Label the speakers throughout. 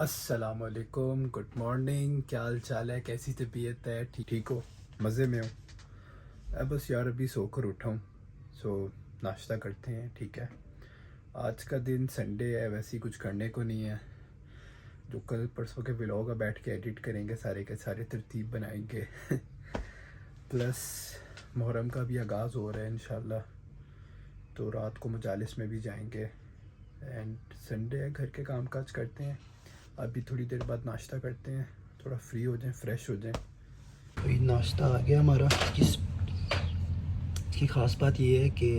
Speaker 1: अस्सलामुअलैकुम, good morning. क्या हाल चाल है, कैसी तबीयत है? ठीक हो? मज़े में हो? मैं बस यार अभी सोकर उठा हूँ। सो नाश्ता करते हैं, ठीक है। आज का दिन संडे है, वैसे ही कुछ करने को नहीं है। जो कल परसों के व्लॉग है बैठ के एडिट करेंगे, सारे के सारे तरतीब बनाएंगे। प्लस मुहर्रम का भी आगाज़ हो रहा है इंशाल्लाह, तो रात को मजालिस में भी जाएंगे। एंड संडे है, घर के काम काज करते हैं। अभी थोड़ी देर बाद नाश्ता करते हैं, थोड़ा फ्री हो जाएं, फ्रेश हो जाएं। तो नाश्ता आ गया हमारा। इसकी ख़ास बात ये है कि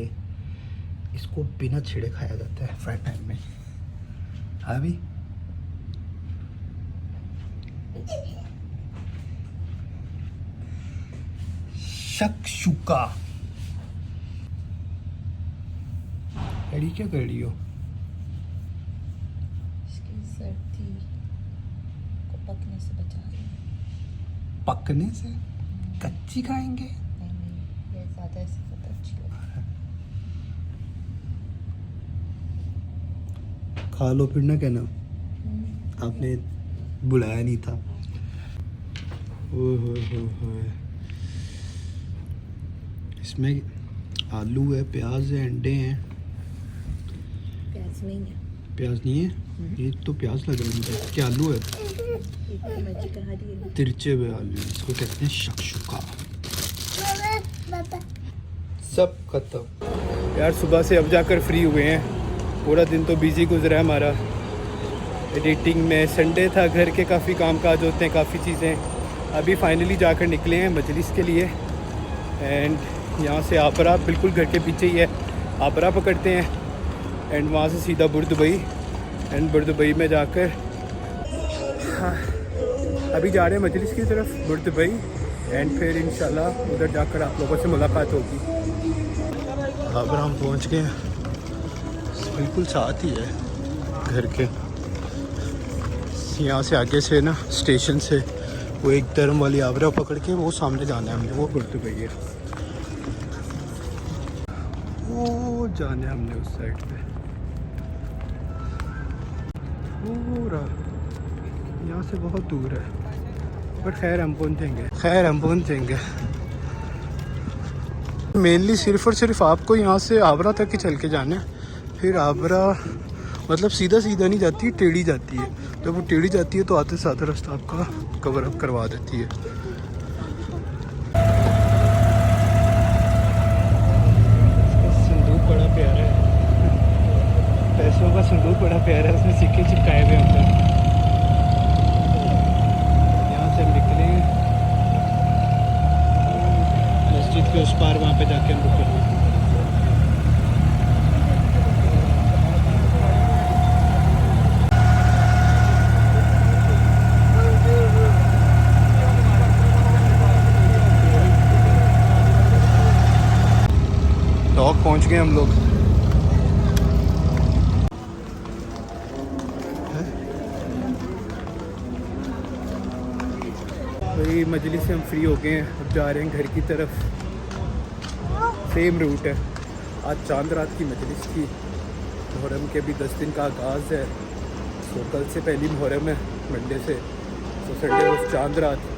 Speaker 1: इसको बिना छिड़े खाया जाता है फ्राई पैन में। हाँ भी शक्शुका अड़ी क्या कर रही हो?
Speaker 2: इसकी सर्दी को पकने से बचा रही है।
Speaker 1: पकने से? कच्ची खाएंगे?
Speaker 2: नहीं, ये ज़्यादा इससे ज़्यादा अच्छी लगती है।
Speaker 1: खा लो फिर ना कहना आपने बुलाया नहीं था। ओह इसमें आलू है, प्याज है, अंडे हैं।
Speaker 2: प्याज नहीं है।
Speaker 1: प्याज नहीं है? ये तो प्याज लग रहा है। क्या आलू है? तिरछे हुए आलू, इसको कहते हैं शक्शुका। सब खत्म यार। सुबह से अब जाकर फ्री हुए हैं। पूरा दिन तो बिजी गुजरा है हमारा एडिटिंग में। संडे था, घर के काफ़ी काम काज होते हैं, काफ़ी चीज़ें। अभी फाइनली जाकर निकले हैं मजलिस के लिए। एंड यहाँ से आबरा बिल्कुल घर के पीछे ही है, आबरा पकड़ते हैं एंड वहाँ से सीधा बुर्दुबई। एंड बुर्दुबई में जाकर अभी जा रहे हैं मजलिस की तरफ, बुर्दुबई। एंड फिर इंशाल्लाह उधर जाकर आप लोगों से मुलाकात होगी। आबरा हम पहुँच गए हैं, बिल्कुल साथ ही है घर के। यहाँ से आगे से ना स्टेशन से वो एक धर्म वाली आबरा पकड़ के वो सामने जाना है हमने, वो बुर्दुबई है। वो जाने हमने उस साइड पे पूरा, यहाँ से बहुत दूर है, बट खैर हम पहुँचेंगे। मेनली सिर्फ़ और सिर्फ आपको यहाँ से आबरा तक ही चल के जाना है। फिर आबरा मतलब सीधा नहीं जाती, टेढ़ी जाती है। जब वो टेढ़ी जाती है तो आते से आधा रास्ता आपका कवर अप करवा देती है। संदूक बड़ा प्यारा है, पैसों का संदूक बड़ा प्यारा है, उसमें सिक्के चिपकाए हुए होते हैं। यहाँ से हम निकले मस्जिद के उस पार, वहाँ पे जाके हम रुकेंगे। डॉग पहुँच गए हम लोग। भाई मजलिस से हम फ्री हो गए हैं, अब जा रहे हैं घर की तरफ। सेम रूट है। आज चांद रात की मजलिस थी। मुहर्रम के भी 10 दिन का आगाज़ है। तो कल से पहली मुहर्रम है, मंडे से। तो संडे को चांद रात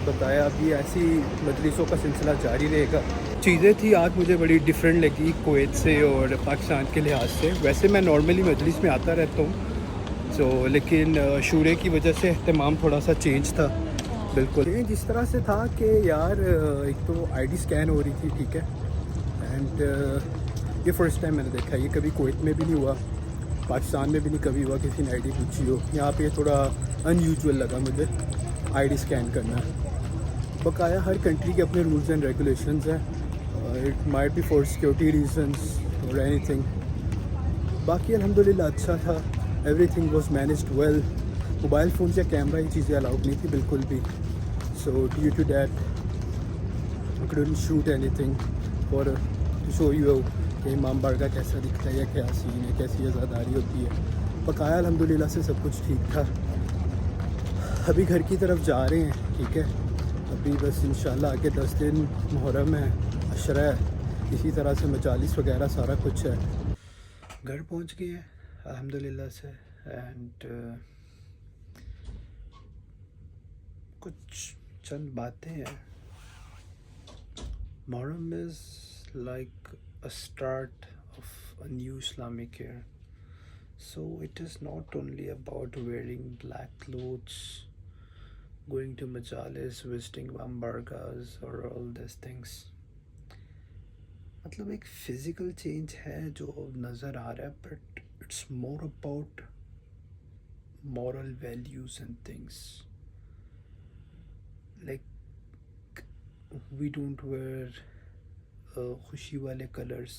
Speaker 1: बताया। अभी ऐसी मजलिसों का सिलसिला जारी रहेगा। चीज़ें थी आज मुझे बड़ी डिफरेंट लगी कुवैत से और पाकिस्तान के लिहाज से। वैसे मैं नॉर्मली मजलिस में आता रहता हूँ, तो लेकिन शूरे की वजह से एहतमाम थोड़ा सा चेंज था। बिल्कुल जिस तरह से था कि यार एक तो आईडी स्कैन हो रही थी, ठीक है। एंड ये फ़र्स्ट टाइम मैंने देखा, ये कभी कुवैत में भी नहीं हुआ, पाकिस्तान में भी नहीं कभी हुआ किसी ने आईडी पूछी हो। यहाँ पे थोड़ा अनयूजुअल लगा मुझे आईडी स्कैन करना। बकाया हर कंट्री के अपने रूल्स एंड रेगुलेशंस हैं। It might be for security reasons और एनीथिंग। बाकी अल्हम्दुलिल्लाह अच्छा था, everything was managed well. Mobile phone या कैमरा, ये चीज़ें अलाउड नहीं थी बिल्कुल भी। So due to that I couldn't shoot anything for to show you कि इमाम बारगाह कैसा दिखता है या क्या सीन है, कैसी आज़ादारी होती है। बकाया अल्हम्दुलिल्लाह से सब कुछ ठीक था। अभी घर की तरफ जा रहे हैं, ठीक है। अभी बस इंशाल्लाह आगे 10 दिन मुहर्रम है, अशरा है, इसी तरह से मजालिस वगैरह सारा कुछ है। घर पहुंच गए हैं अल्हम्दुलिल्लाह से। एंड कुछ चंद बातें हैं. Muharram is like a start of a new Islamic year. So it is not only about wearing black clothes, going to majalis, visiting bargaahs or all these things. मतलब एक फिजिकल चेंज है जो नज़र आ रहा है, but it's more about moral values and things. Like we don't wear खुशी वाले colours.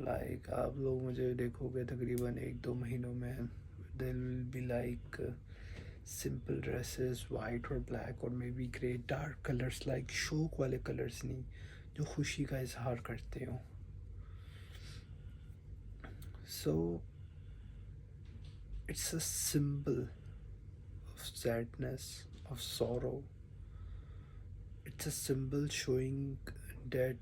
Speaker 1: Like आप लोग मुझे देखोगे तकरीबन 1-2 महीनों में there will be like simple dresses, white or black or maybe grey, dark colors, like शौक वाले कलर्स नहीं जो खुशी का इजहार करते हो. So it's a symbol of sadness, of sorrow. It's a symbol showing that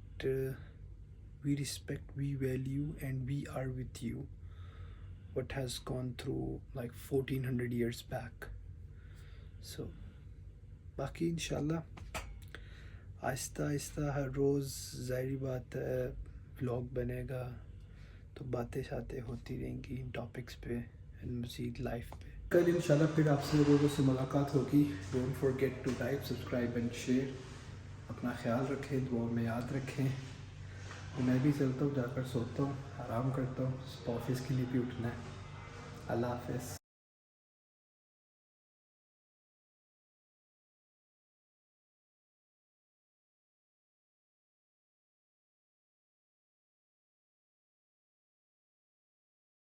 Speaker 1: we respect, we value, and we are with you. What has gone through like 1400 years back. So, बाकी इंशाल्लाह आहिस्ता आहिस्ता हर रोज़ ज़ाहिरी बात है व्लॉग बनेगा, तो बातें शातें होती रहेंगी इन टॉपिक्स पे एंड मज़ीद लाइफ पे. कल इंशाल्लाह फिर आपसे लोगों से मुलाकात होगी. Don't forget to like, subscribe and share. अपना ख्याल रखें, दुआ में याद रखें. मैं भी चलता हूँ, जाकर सोता हूँ, आराम करता हूँ. ऑफिस के लिए भी उठना है. अल्लाह हाफ़िज़.